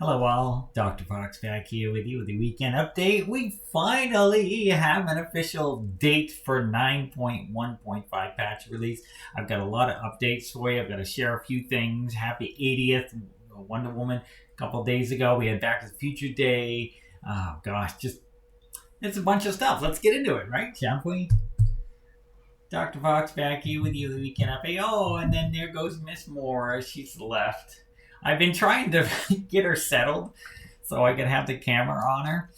Hello all, Dr.Fox back here with you with the weekend update. We finally have an official date for 9.1.5 patch release. I've got a lot of updates for you. I've got to share a few things. Happy 80th Wonder Woman a couple days ago. We had Back to the Future Day. Oh gosh, it's a bunch of stuff. Let's get into it, right? Shall we? Dr. Fox back here with you with the weekend update. Oh, and then there goes Miss Mora. She's left. I've been trying to get her settled so I can have the camera on her.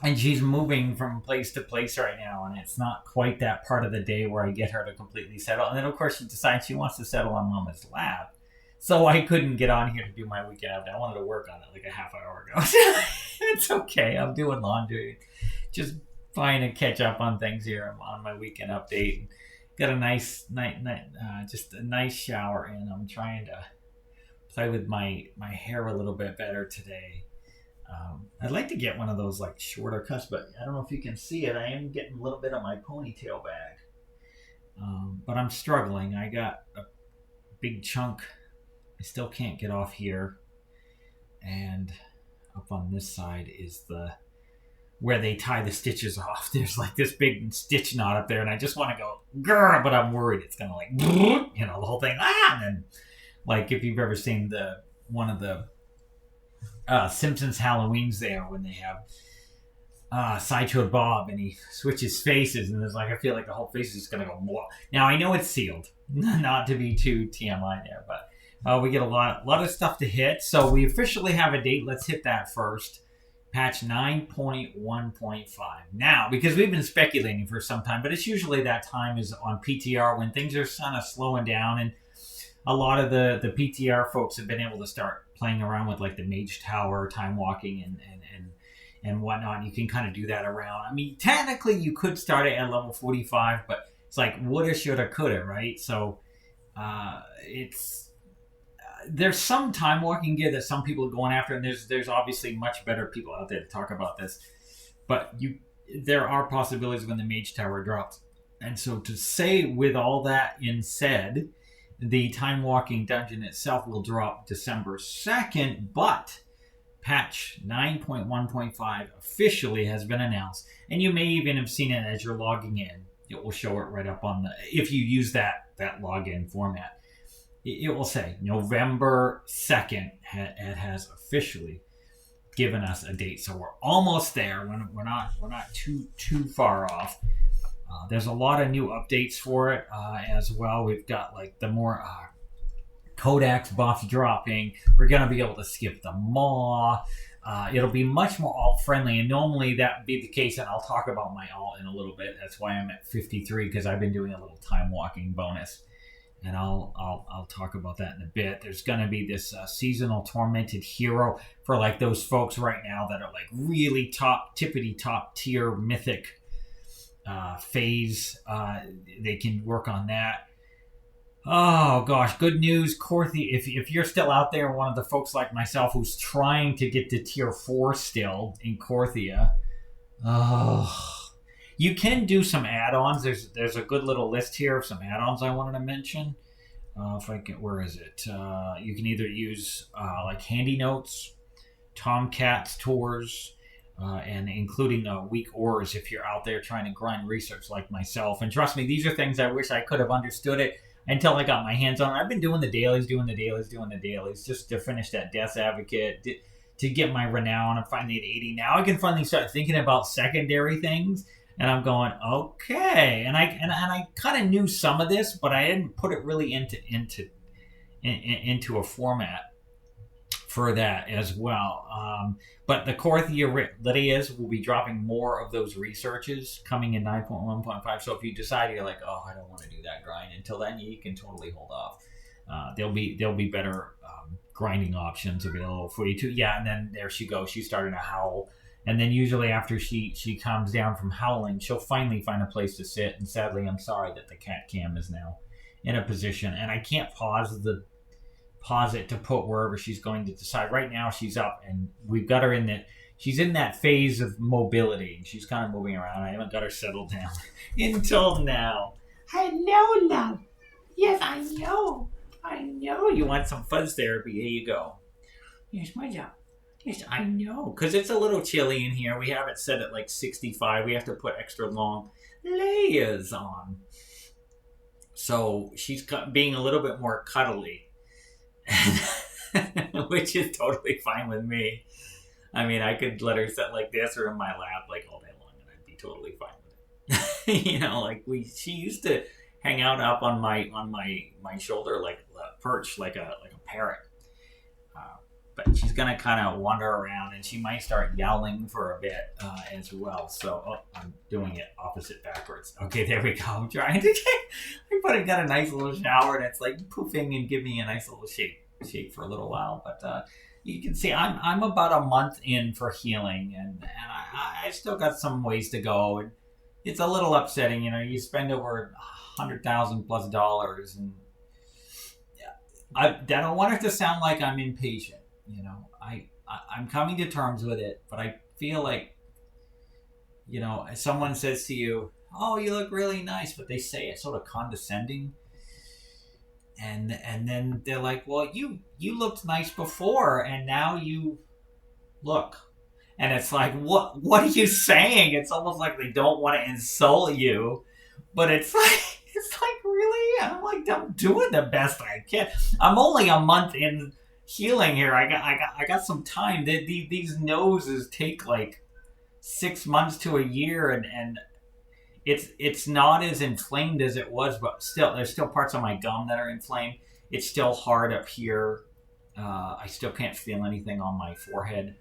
And she's moving from place to place right now, and it's not quite that part of the day where I get her to completely settle. And then, of course, she decides she wants to settle on Mama's lap. So I couldn't get on here to do my weekend update. I wanted to work on it like a half hour ago. It's okay. I'm doing laundry. Just trying to catch up on things here on my weekend update. Got a nice just a nice shower in. I'm trying to play with my hair a little bit better today. I'd like to get one of those like shorter cuts, but I don't know if you can see it. I am getting a little bit of my ponytail back, but I'm struggling. I got a big chunk I still can't get off here, and up on this side is where they tie the stitches off. There's like this big stitch knot up there, and I just want to go grr, but I'm worried it's gonna like the whole thing and then. Like if you've ever seen one of the Simpsons Halloweens there when they have Sideshow Bob and he switches faces and there's like I feel like the whole face is just gonna go blah. Now I know it's sealed, not to be too TMI there, but we get a lot of stuff to hit. So we officially have a date. Let's hit that first. Patch 9.1.5. Now, because we've been speculating for some time, but it's usually that time is on PTR when things are kind of slowing down, and a lot of the PTR folks have been able to start playing around with like the Mage Tower, Timewalking, and whatnot. You can kind of do that around. I mean, technically you could start it at level 45, but it's like woulda, shoulda, coulda, right? So there's some Timewalking gear that some people are going after, and there's obviously much better people out there to talk about this. But there are possibilities when the Mage Tower drops. And so to say with all that in said, the Timewalking dungeon itself will drop December 2nd, but patch 9.1.5 officially has been announced. And you may even have seen it as you're logging in. It will show it right up on if you use that login format. It will say November 2nd. It has officially given us a date. So we're almost there. We're not too far off. There's a lot of new updates for it as well. We've got like the more Codex buffs dropping. We're going to be able to skip the Maw. It'll be much more alt-friendly, and normally that would be the case, and I'll talk about my alt in a little bit. That's why I'm at 53, because I've been doing a little time-walking bonus, and I'll talk about that in a bit. There's going to be this seasonal tormented hero for like those folks right now that are like really tippity top tier mythic phase. They can work on that. Oh gosh, good news, Korthia. If you're still out there, one of the folks like myself who's trying to get to tier 4 still in Korthia, you can do some add-ons. There's a good little list here of some add-ons I wanted to mention. Where is it? You can either use like HandyNotes, Tomcat's tours, and including WeakAuras if you're out there trying to grind research like myself. And trust me, these are things I wish I could have understood it until I got my hands on it. I've been doing the dailies just to finish that Death Advocate, to get my renown. I'm finally at 80. Now I can finally start thinking about secondary things, and I'm going, okay. And I kind of knew some of this, but I didn't put it really into a format for that as well. But the Korthia that is will be dropping more of those researches coming in 9.1.5. So if you decide you're like, oh, I don't want to do that grind, until then you can totally hold off. There'll be better grinding options available for you too. Yeah, and then there she goes. She started to howl. And then usually after she calms down from howling, she'll finally find a place to sit. And sadly, I'm sorry that the cat cam is now in a position, and I can't pause it to put wherever she's going to decide. Right now she's up, and we've got her she's in that phase of mobility. She's kind of moving around. I haven't got her settled down until now. Hello, love. Yes, I know you want some fuzz therapy. Here you go. Here's my job. Yes, I know. Because it's a little chilly in here. We have it set at like 65. We have to put extra long layers on. So she's being a little bit more cuddly. Which is totally fine with me. I mean, I could let her sit like this or in my lap like all day long, and I'd be totally fine with it. You know, like she used to hang out up on my shoulder like a perch, like a parrot. But she's gonna kind of wander around, and she might start yowling for a bit as well. So I'm doing it opposite backwards. Okay, there we go. I'm trying to get. I got a nice little shower, and it's like poofing and giving me a nice little shake for a little while. But you can see I'm about a month in for healing, and I still got some ways to go. And it's a little upsetting, you know. You spend over $100,000+ and I don't want it to sound like I'm impatient. You know, I'm coming to terms with it, but I feel like, you know, if someone says to you, "Oh, you look really nice," but they say it sort of condescending, and then they're like, "Well, you looked nice before, and now you look," and it's like, what are you saying? It's almost like they don't want to insult you, but it's like really, I'm like, I'm doing the best I can. I'm only a month in healing here. I got some time. These noses take like 6 months to a year, and it's not as inflamed as it was, but still there's still parts of my gum that are inflamed. It's still hard up here. I still can't feel anything on my forehead.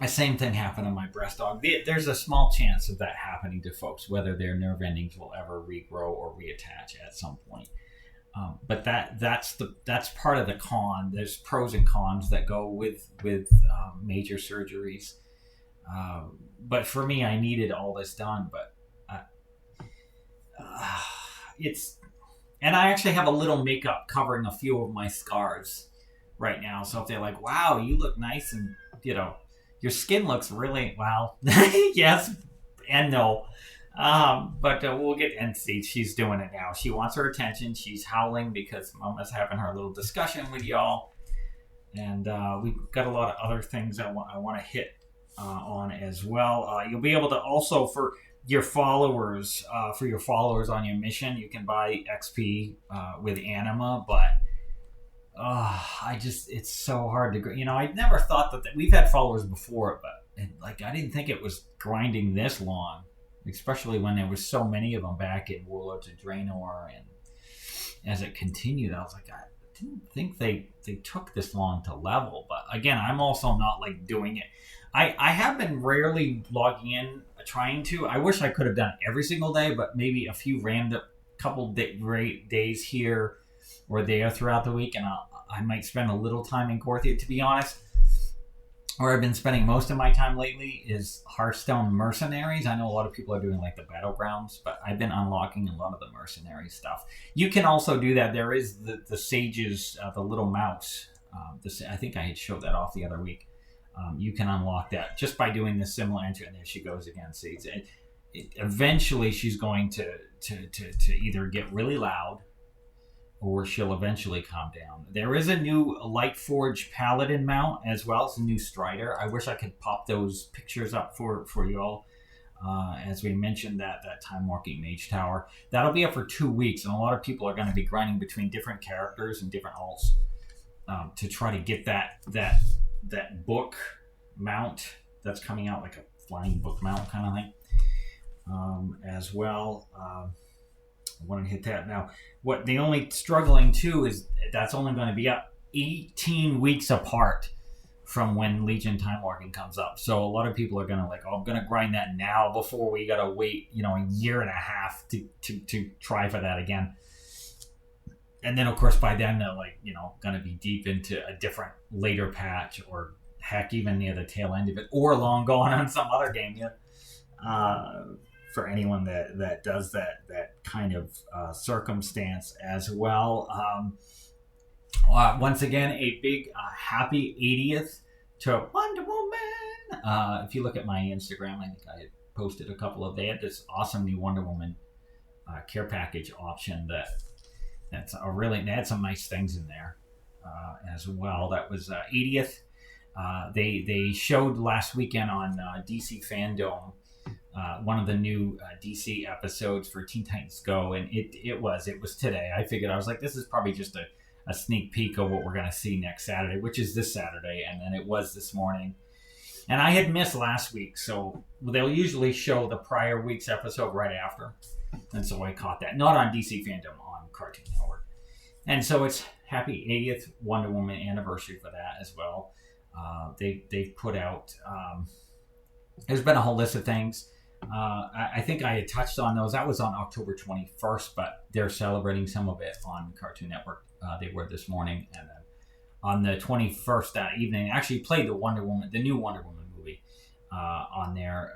The same thing happened on my breast dog. There's a small chance of that happening to folks, whether their nerve endings will ever regrow or reattach at some point. But that's part of the con. There's pros and cons that go with major surgeries. But for me, I needed all this done. But and I actually have a little makeup covering a few of my scars right now. So if they're like, "Wow, you look nice," and you know, your skin looks really well, yes and no. But we'll get and see. She's doing it now. She wants her attention. She's howling because Momma's having her little discussion with y'all, and we've got a lot of other things I want to hit on as well. You'll be able to also for your followers on your mission, you can buy XP with Anima, but it's so hard to, you know, I never thought that we've had followers before, but like I didn't think it was grinding this long. Especially when there was so many of them back in Warlords of Draenor, and as it continued, I was like, I didn't think they took this long to level. But again, I'm also not like doing it. I have been rarely logging in, trying to. I wish I could have done it every single day, but maybe a few random couple days here or there throughout the week, and I might spend a little time in Korthia. To be honest, where I've been spending most of my time lately is Hearthstone Mercenaries. I know a lot of people are doing like the Battlegrounds, but I've been unlocking a lot of the mercenary stuff. You can also do that. There is the Sage's, the little mouse. I think I had showed that off the other week. You can unlock that just by doing this similar entry, and there she goes again. See, eventually she's going to either get really loud, or she'll eventually calm down. There is a new Lightforged Paladin mount as well. It's a new Strider. I wish I could pop those pictures up for y'all. As we mentioned, that Timewalking Mage Tower. That'll be up for 2 weeks, and a lot of people are going to be grinding between different characters and different alts to try to get that book mount that's coming out, like a flying book mount kind of thing. As well. I want to hit that now. What the only struggling too is that's only going to be up 18 weeks apart from when Legion Timewalking comes up. So a lot of people are going to I'm going to grind that now before we got to wait, a year and a half to try for that again. And then of course by then they're going to be deep into a different later patch, or heck, even near the tail end of it, or long gone on some other game. For anyone that does that kind of circumstance as well. Once again, a big happy 80th to Wonder Woman. If you look at my Instagram, I think I had posted a couple of. They had this awesome new Wonder Woman care package option that's they had some nice things in there. as well. That was 80th. They showed last weekend on DC Fandom one of the new DC episodes for Teen Titans Go, and it was today. I was like, this is probably just a sneak peek of what we're going to see next Saturday, which is this Saturday, and then it was this morning. And I had missed last week, so they'll usually show the prior week's episode right after, and so I caught that. Not on DC Fandom, on Cartoon Network. And so it's happy 80th Wonder Woman anniversary for that as well. They've put out, there's been a whole list of things. I think I had touched on those. That was on October 21st, but they're celebrating some of it on Cartoon Network. They were this morning, and then on the 21st that evening, actually played the new Wonder Woman movie on there.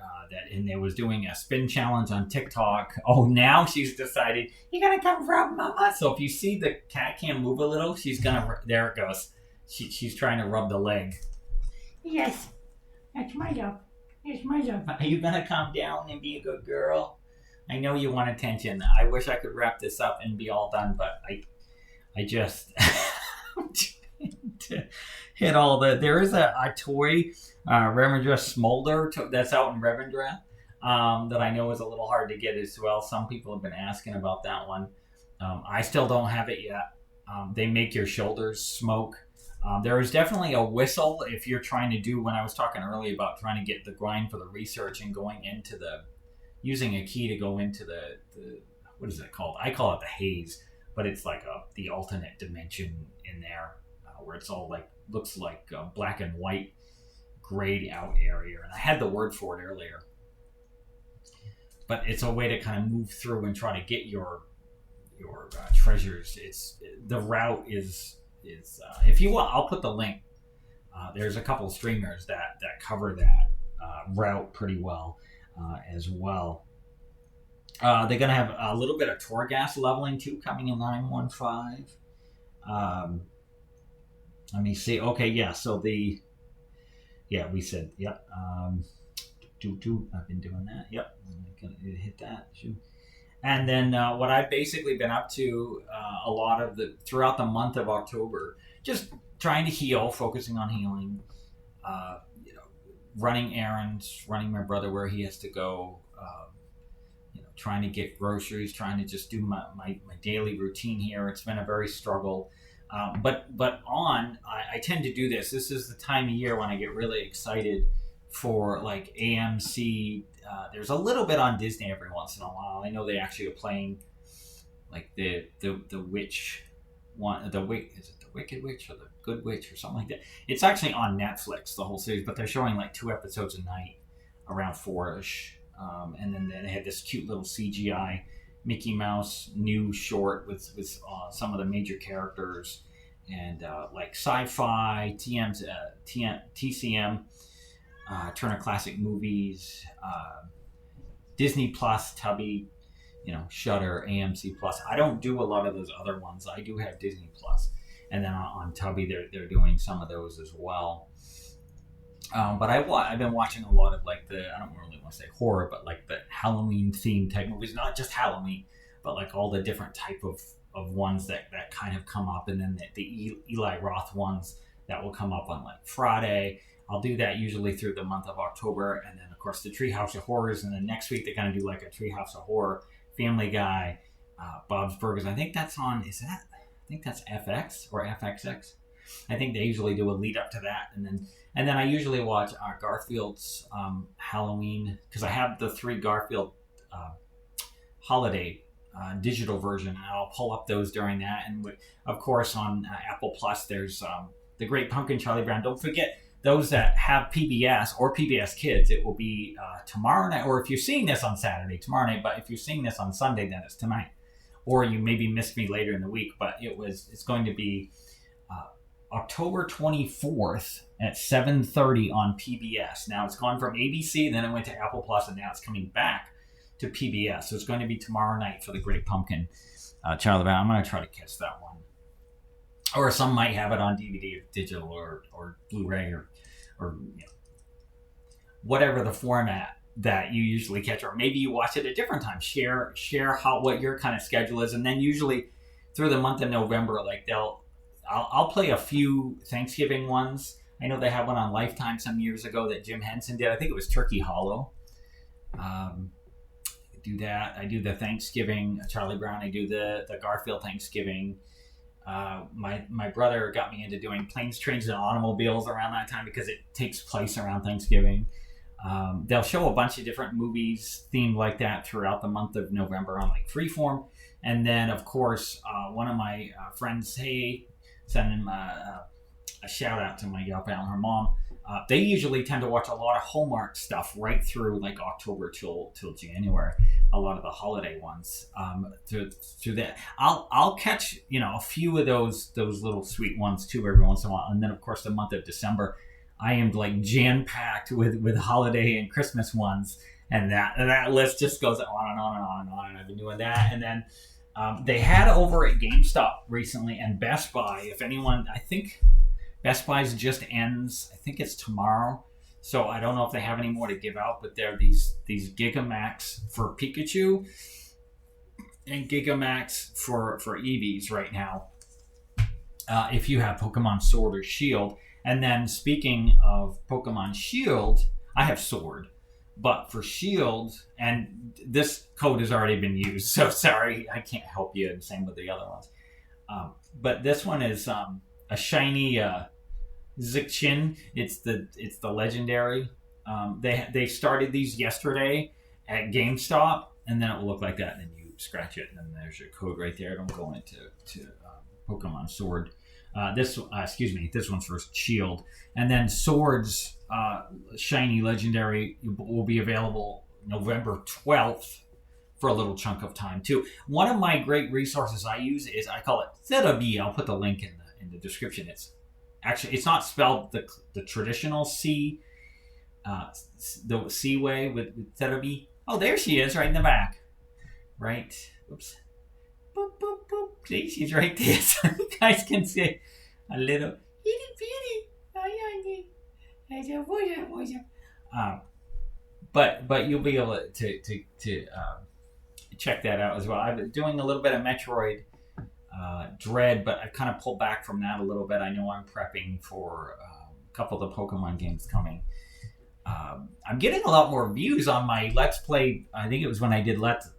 And they was doing a spin challenge on TikTok. Oh, now she's decided, you're gonna come rub Momma. So if you see the cat cam move a little, she's gonna. There it goes. She's trying to rub the leg. Yes, that's my job. It's my job. Are you gonna calm down and be a good girl? I know you want attention. I wish I could wrap this up and be all done, but I just to hit all the. There is a toy, Revendreath Smolder that's out in Revendreath that I know is a little hard to get as well. Some people have been asking about that one. I still don't have it yet. They make your shoulders smoke. There is definitely a whistle if you're trying to do, when I was talking earlier about trying to get the grind for the research and going into using a key to go into the what is it called? I call it the haze, but it's like the alternate dimension in there where it's all looks like black and white grayed out area. And I had the word for it earlier, but it's a way to kind of move through and try to get your treasures. The route is if you want, I'll put the link. There's a couple of streamers that cover that route pretty well as well. They're going to have a little bit of Torgast Lvling too coming in 915. Let me see. Okay, yeah. So we said, yep. I've been doing that. Yep. I'm going to hit that. And then what I've basically been up to a lot of throughout the month of October, just trying to heal, focusing on healing, running errands, running my brother where he has to go, trying to get groceries, trying to just do my daily routine here. It's been a very struggle. But I tend to do this. This is the time of year when I get really excited for like AMC. There's a little bit on Disney every once in a while. I know they actually are playing like the witch one. Is it the Wicked Witch or the Good Witch or something like that? It's actually on Netflix, the whole series, but they're showing like 2 episodes a night around 4ish. And then they had this cute little CGI Mickey Mouse new short with some of the major characters and like sci-fi, TCM, Turner Classic Movies, Disney Plus, Tubby, Shudder, AMC Plus. I don't do a lot of those other ones. I do have Disney Plus, and then on Tubby they're doing some of those as well. But I've been watching a lot of like I don't really want to say horror, but like the Halloween themed type movies. Not just Halloween, but like all the different type of ones that kind of come up, and then the Eli Roth ones that will come up on like Friday. I'll do that usually through the month of October, and then of course the Treehouse of Horrors, and then next week they're going to do like a Treehouse of Horror, Family Guy, Bob's Burgers. I think that's on. I think that's FX or FXX. I think they usually do a lead up to that, and then I usually watch Garfield's Halloween, because I have the 3 Garfield holiday digital version, and I'll pull up those during that. And of course on Apple Plus there's The Great Pumpkin, Charlie Brown. Don't forget, those that have PBS or PBS Kids, it will be tomorrow night, or if you're seeing this on Saturday, tomorrow night, but if you're seeing this on Sunday, then it's tonight. Or you maybe missed me later in the week, but it's going to be October 24th at 7:30 on PBS. Now it's gone from ABC, then it went to Apple Plus, and now it's coming back to PBS. So it's going to be tomorrow night for The Great Pumpkin, Charlie Brown. I'm going to try to catch that one. Or some might have it on DVD or digital or Blu-ray or whatever the format that you usually catch, or maybe you watch it at different times. Share what your kind of schedule is, and then usually through the month of November, like I'll play a few Thanksgiving ones. I know they had one on Lifetime some years ago that Jim Henson did. I think it was Turkey Hollow. I do that. I do the Thanksgiving Charlie Brown. I do the Garfield Thanksgiving. My brother got me into doing Planes, Trains, and Automobiles around that time because it takes place around Thanksgiving. They'll show a bunch of different movies themed like that throughout the month of November on like Freeform. And then, of course, one of my friends, sending a shout out to my gal pal and her mom. They usually tend to watch a lot of Hallmark stuff right through like October till January. A lot of the holiday ones. Through that, I'll catch a few of those little sweet ones too every once in a while. And then, of course, the month of December, I am like jam packed with holiday and Christmas ones, and that list just goes on and on and on and on. And I've been doing that, and then they had over at GameStop recently and Best Buy. If anyone, I think Best Buy's just ends. I think it's tomorrow, so I don't know if they have any more to give out. But they're these Gigamax for Pikachu and Gigamax for Eevees right now. If you have Pokemon Sword or Shield. And then speaking of Pokemon Shield, I have Sword. But for Shield, and this code has already been used, so sorry, I can't help you, and same with the other ones. But this one is a shiny Zichin. It's the legendary. They started these yesterday at GameStop, and then it will look like that, and then you scratch it, and then there's your code right there. Don't go into Pokemon Sword. This one's for Shield, and then Swords, shiny legendary will be available November 12th for a little chunk of time too. One of my great resources I use is I call it Therapy. I'll put the link in the description. It's not spelled the traditional C, the C way with Therapy. Oh, there she is, right in the back. Right. Oops. Boop, boop, boop. See, she's right there, so you guys can see a little itty bitty. But you'll be able to check that out as well. I've been doing a little bit of Metroid Dread, but I've kind of pulled back from that a little bit. I know I'm prepping for a couple of the Pokemon games coming. I'm getting a lot more views on my Let's Play. I think it was when I did Let's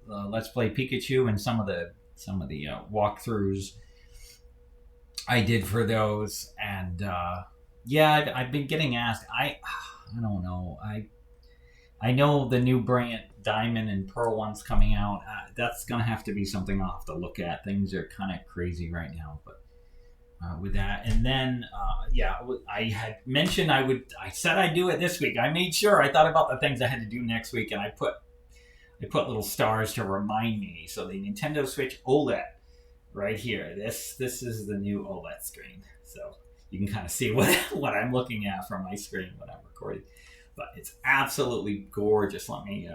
Play Pikachu and some of the walkthroughs I did for those, and I've been getting asked. I don't know. I know the new Brilliant Diamond and Pearl one's coming out. That's gonna have to be something I'll have to look at. Things are kind of crazy right now, but with that, and then I had mentioned I said I'd do it this week. I made sure I thought about the things I had to do next week, and I put little stars to remind me. So the Nintendo Switch OLED right here. This is the new OLED screen. So you can kind of see what I'm looking at from my screen when I'm recording. But it's absolutely gorgeous. Let me.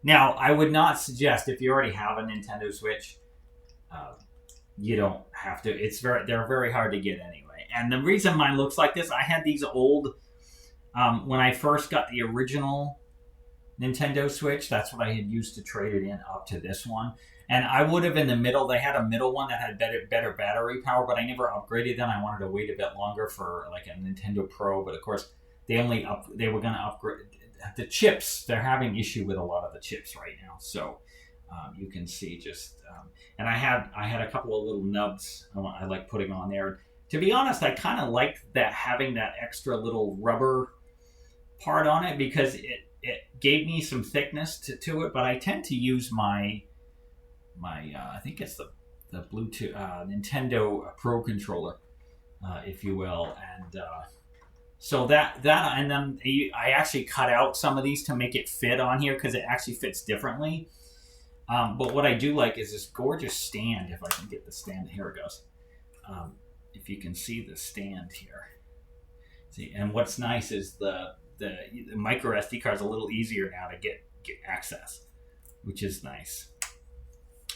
Now, I would not suggest if you already have a Nintendo Switch, you don't have to. They're very hard to get anyway. And the reason mine looks like this, I had these old when I first got the original Nintendo Switch. That's what I had used to trade it in up to this one. And I would have in the middle. They had a middle one that had better battery power, but I never upgraded them. I wanted to wait a bit longer for like a Nintendo Pro, but of course they were going to upgrade the chips. They're having issue with a lot of the chips right now. So you can see just and I had a couple of little nubs I like putting on there. To be honest, I kind of liked that having that extra little rubber part on it because it gave me some thickness to it. But I tend to use my I think it's the Bluetooth Nintendo Pro controller, if you will, and so that and then I actually cut out some of these to make it fit on here because it actually fits differently. But what I do like is this gorgeous stand. If I can get the stand, here it goes. If you can see the stand here, see, and what's nice is the micro SD card is a little easier now to get access, which is nice.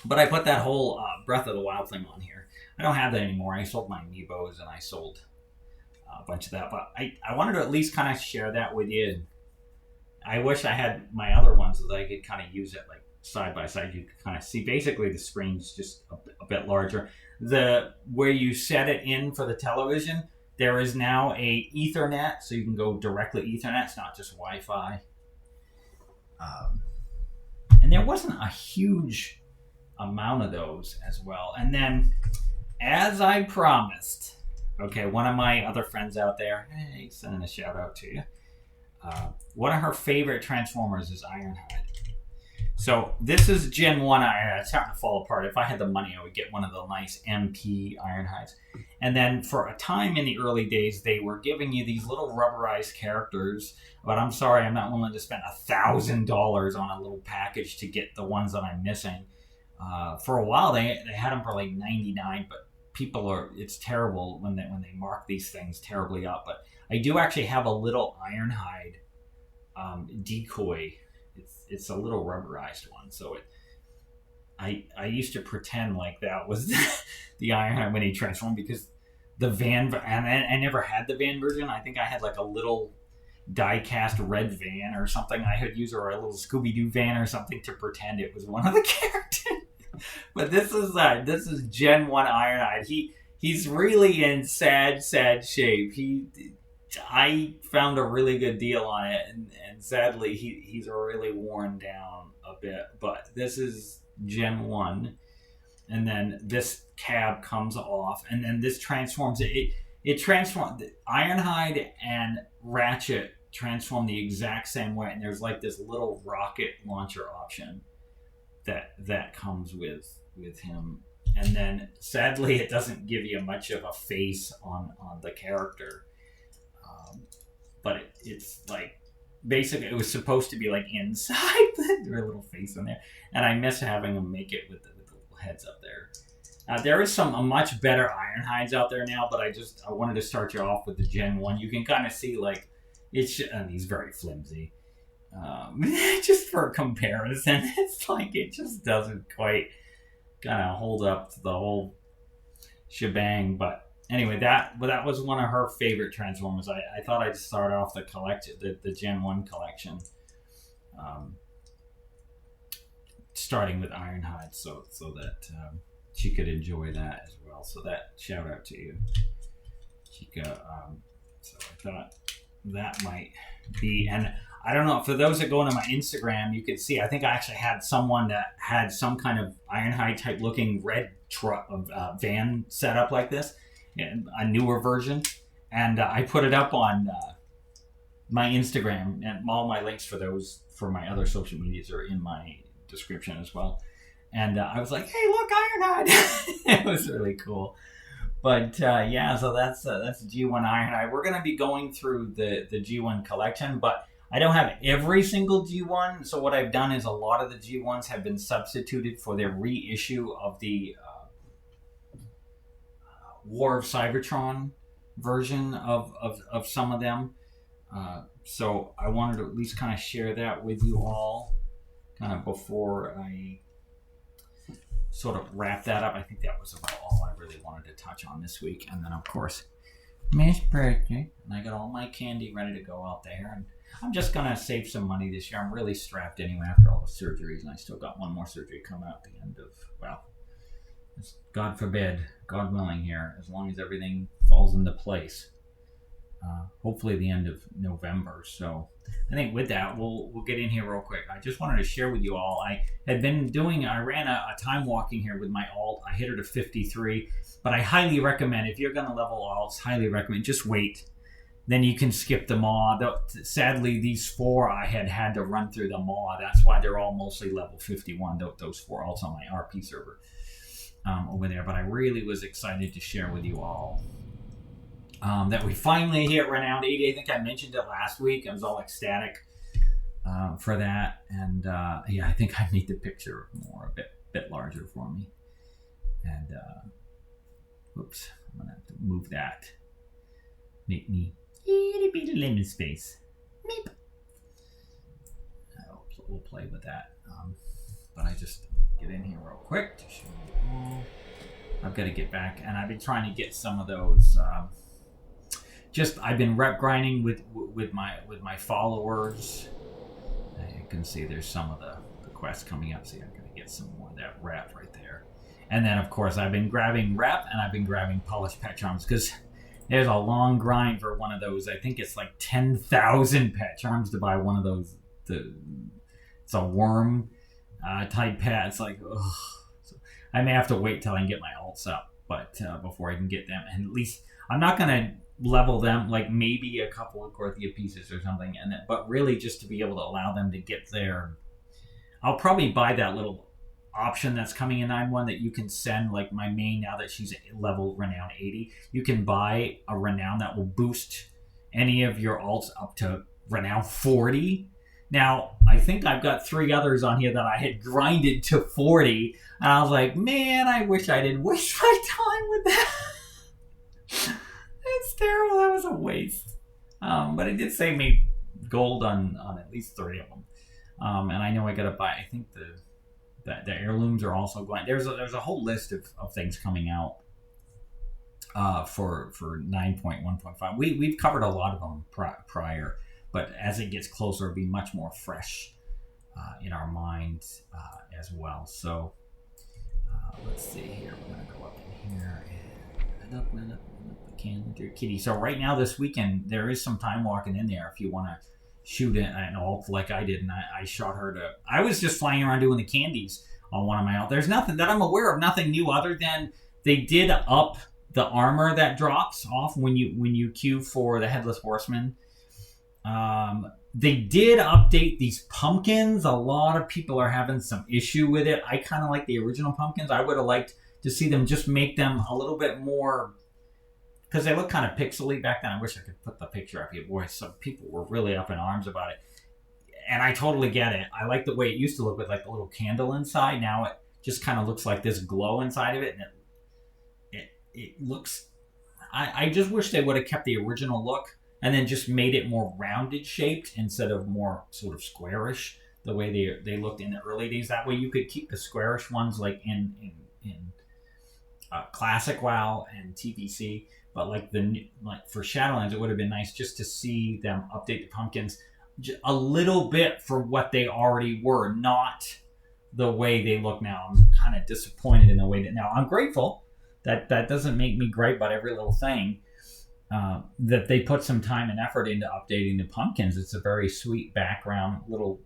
But I put that whole Breath of the Wild thing on here. I don't have that anymore. I sold my Amiibos and I sold a bunch of that. But I wanted to at least kind of share that with you. I wish I had my other ones so that I could kind of use it like side by side. You could kind of see basically the screen's just a bit larger. where you set it in for the television, there is now a Ethernet, so you can go directly Ethernet. It's not just Wi-Fi. And there wasn't a huge amount of those as well. And then, as I promised, okay, one of my other friends out there, hey, sending a shout out to you. One of her favorite Transformers is Ironhide. So this is Gen 1 Ironhide. It's starting to fall apart. If I had the money, I would get one of the nice MP Ironhides. And then for a time in the early days, they were giving you these little rubberized characters. But I'm sorry, I'm not willing to spend $1,000 on a little package to get the ones that I'm missing. For a while, they had them for like $99, but it's terrible when they mark these things terribly up. But I do actually have a little Ironhide decoy. It's a little rubberized one, so I used to pretend like that was the Ironhide when he transformed, because the van, and I never had the van version. I think I had like a little die-cast red van or something I had used, or a little Scooby-Doo van or something, to pretend it was one of the characters. But this is Gen 1 Ironhide. He's really in sad shape. I found a really good deal on it, and sadly he's really worn down a bit. But this is Gen 1, and then this cab comes off, and then this transforms. It transforms. Ironhide and Ratchet transform the exact same way, and there's like this little rocket launcher option that comes with him. And then sadly it doesn't give you much of a face on the character. But it's like, basically it was supposed to be like inside their little face in there, and I miss having them make it with the little heads up there. There is some much better Ironhides out there now, but I wanted to start you off with the Gen 1. You can kind of see like he's very flimsy. Just for comparison, it's like it just doesn't quite kind of hold up to the whole shebang. But anyway, that was one of her favorite Transformers. I thought I'd start off the collection, the Gen 1 collection, starting with Ironhide, so that she could enjoy that as well. So that shout out to you, Chica. So I thought that might be, and I don't know, for those that go into my Instagram, you could see, I think I actually had someone that had some kind of Ironhide type looking red van set up like this, a newer version, and I put it up on my Instagram, and all my links for my other social medias are in my description as well. And I was like, hey, look, Ironhide. It was really cool. But yeah, so that's G1 Ironhide. We're going to be going through the G1 collection, but I don't have every single G1. So what I've done is a lot of the G1s have been substituted for their reissue of the War of Cybertron version of some of them. So I wanted to at least kind of share that with you all kind of before I sort of wrap that up. I think that was about all I really wanted to touch on this week. And then, of course, Miss Birthday. And I got all my candy ready to go out there. And I'm just going to save some money this year. I'm really strapped anyway after all the surgeries. And I still got one more surgery coming out at the end of, well, God forbid, God willing here, as long as everything falls into place. Hopefully the end of November. So I think with that, we'll get in here real quick. I just wanted to share with you all. I ran a time walking here with my alt. I hit her to 53, but I highly recommend, if you're going to level alts, highly recommend, just wait. Then you can skip the Maw. Sadly, these 4 I had to run through the Maw. That's why they're all mostly level 51, those 4 alts on my RP server over there. But I really was excited to share with you all that we finally hit Renowned 80. I think I mentioned it last week. I was all ecstatic for that. And yeah, I think I made the picture a bit larger for me. And whoops, I'm going to have to move that. Make me itty bitty lemon space. Meep. We'll play with that. But I just get in here real quick to show you all. I've got to get back, and I've been trying to get some of those. I've been rep grinding with my followers. You can see there's some of the quests coming up. See, I'm going to get some more of that rep right there. And then, of course, I've been grabbing Rep and I've been grabbing Polished Pet Charms because there's a long grind for one of those. I think it's like 10,000 pet charms to buy one of those. It's a worm type pet. It's like, ugh. So I may have to wait till I can get my alts up, but before I can get them. And at least I'm not going to level them, like maybe a couple of Korthia pieces or something. And then, but really just to be able to allow them to get there. I'll probably buy that little option that's coming in 9.1 that you can send, like my main, now that she's level renown 80, you can buy a renown that will boost any of your alts up to renown 40. Now I think I've got 3 others on here that I had grinded to 40, and I was like, man, I wish I didn't waste my time with that. It's terrible. That was a waste. But it did save me gold on at least 3 of them. And I know I gotta buy, I think the heirlooms are also going. There's a whole list of things coming out for 9.1.5. We've covered a lot of them prior, but as it gets closer, it'll be much more fresh in our minds as well. So let's see here. We're gonna go up in here and up the calendar kitty. So right now this weekend there is some time walking in there if you want to shoot an alt like I did, and I shot her to. I was just flying around doing the candies on one of my alt. There's nothing that I'm aware of, nothing new other than they did up the armor that drops off when you queue for the Headless Horseman. They did update these pumpkins. A lot of people are having some issue with it. I kind of like the original pumpkins. I would have liked to see them just make them a little bit more, because they look kind of pixely back then. I wish I could put the picture up here. Boy, some people were really up in arms about it. And I totally get it. I like the way it used to look with like the little candle inside. Now it just kind of looks like this glow inside of it. And it looks... I just wish they would have kept the original look and then just made it more rounded shaped instead of more sort of squarish the way they looked in the early days. That way you could keep the squarish ones like in Classic WoW and TVC. But like for Shadowlands, it would have been nice just to see them update the pumpkins a little bit for what they already were, not the way they look now. I'm kind of disappointed in the way that now. I'm grateful that doesn't make me gripe about every little thing, that they put some time and effort into updating the pumpkins. It's a very sweet background little,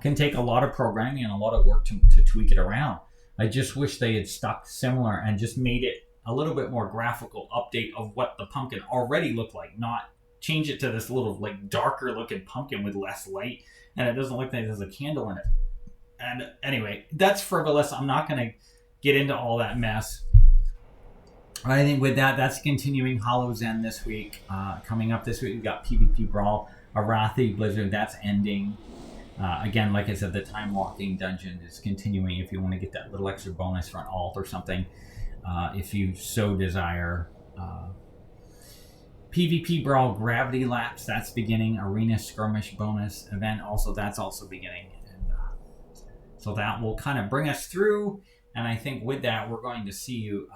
can take a lot of programming and a lot of work to tweak it around. I just wish they had stuck similar and just made it a little bit more graphical update of what the pumpkin already looked like, not change it to this little like darker looking pumpkin with less light, and it doesn't look like there's a candle in it. And anyway, that's frivolous. I'm not going to get into all that mess. I think with that's continuing Hallows End this week. Coming up this week, we've got PvP Brawl, Arathi Blizzard, that's ending. Again, like I said, the Timewalking dungeon is continuing if you want to get that little extra bonus for an alt or something. If you so desire. PvP Brawl Gravity Lapse, that's beginning. Arena Skirmish bonus event, that's also beginning. And so that will kind of bring us through. And I think with that, we're going to see you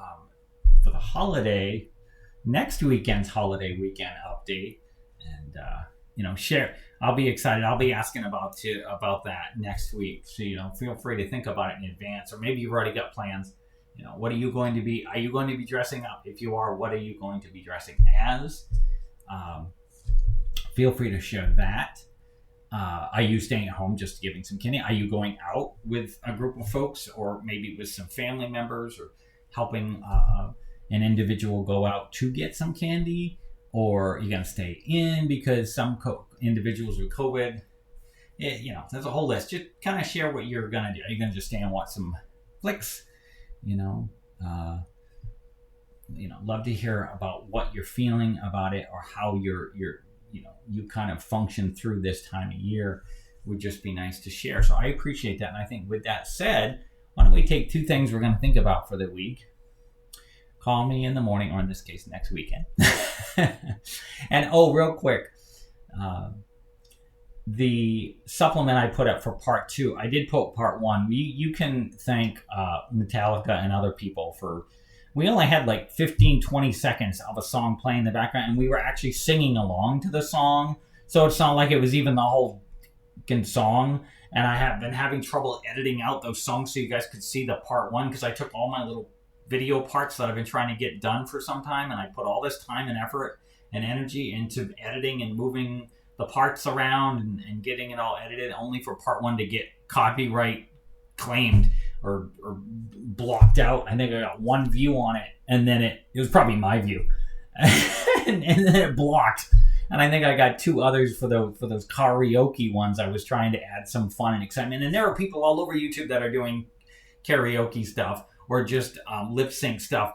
for the holiday, next weekend's holiday weekend update. And, share. I'll be excited. I'll be asking about that next week. So, feel free to think about it in advance. Or maybe you've already got plans. What are you going to be? Are you going to be dressing up? If you are, what are you going to be dressing as? Feel free to share that. Are you staying at home just giving some candy? Are you going out with a group of folks, or maybe with some family members, or helping an individual go out to get some candy? Or are you going to stay in because some individuals with COVID? There's a whole list. Just kind of share what you're going to do. Are you going to just stay and watch some flicks? Love to hear about what you're feeling about it, or how you kind of function through this time of year. Would just be nice to share. So I appreciate that. And I think with that said, why don't we take 2 things we're going to think about for the week. Call me in the morning, or in this case, next weekend. And real quick, the supplement I put up for part 2, I did put part 1. You can thank Metallica and other people for, we only had like 15-20 seconds of a song playing in the background, and we were actually singing along to the song, so it's not like it was even the whole song. And I have been having trouble editing out those songs so you guys could see the part one, because I took all my little video parts that I've been trying to get done for some time, and I put all this time and effort and energy into editing and moving the parts around and getting it all edited, only for part one to get copyright claimed or blocked out. I think I got one view on it, and then it was probably my view, and then it blocked. And I think I got 2 others for those karaoke ones. I was trying to add some fun and excitement. And there are people all over YouTube that are doing karaoke stuff or just lip sync stuff.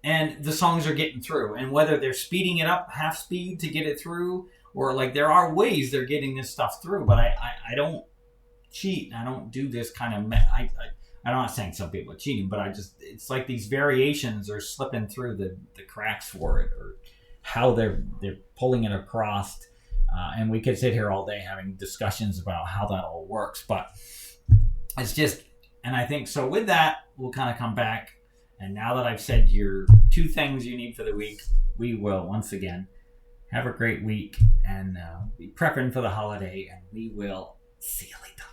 And the songs are getting through. And whether they're speeding it up half speed to get it through, or like there are ways they're getting this stuff through. But I don't cheat. I don't do this kind of... I'm not saying some people are cheating, but it's like these variations are slipping through the cracks for it, or how they're pulling it across, and we could sit here all day having discussions about how that all works, but it's just, and I think so with that we'll kind of come back, and now that I've said your 2 things you need for the week, we will once again have a great week and be prepping for the holiday, and we will see you later.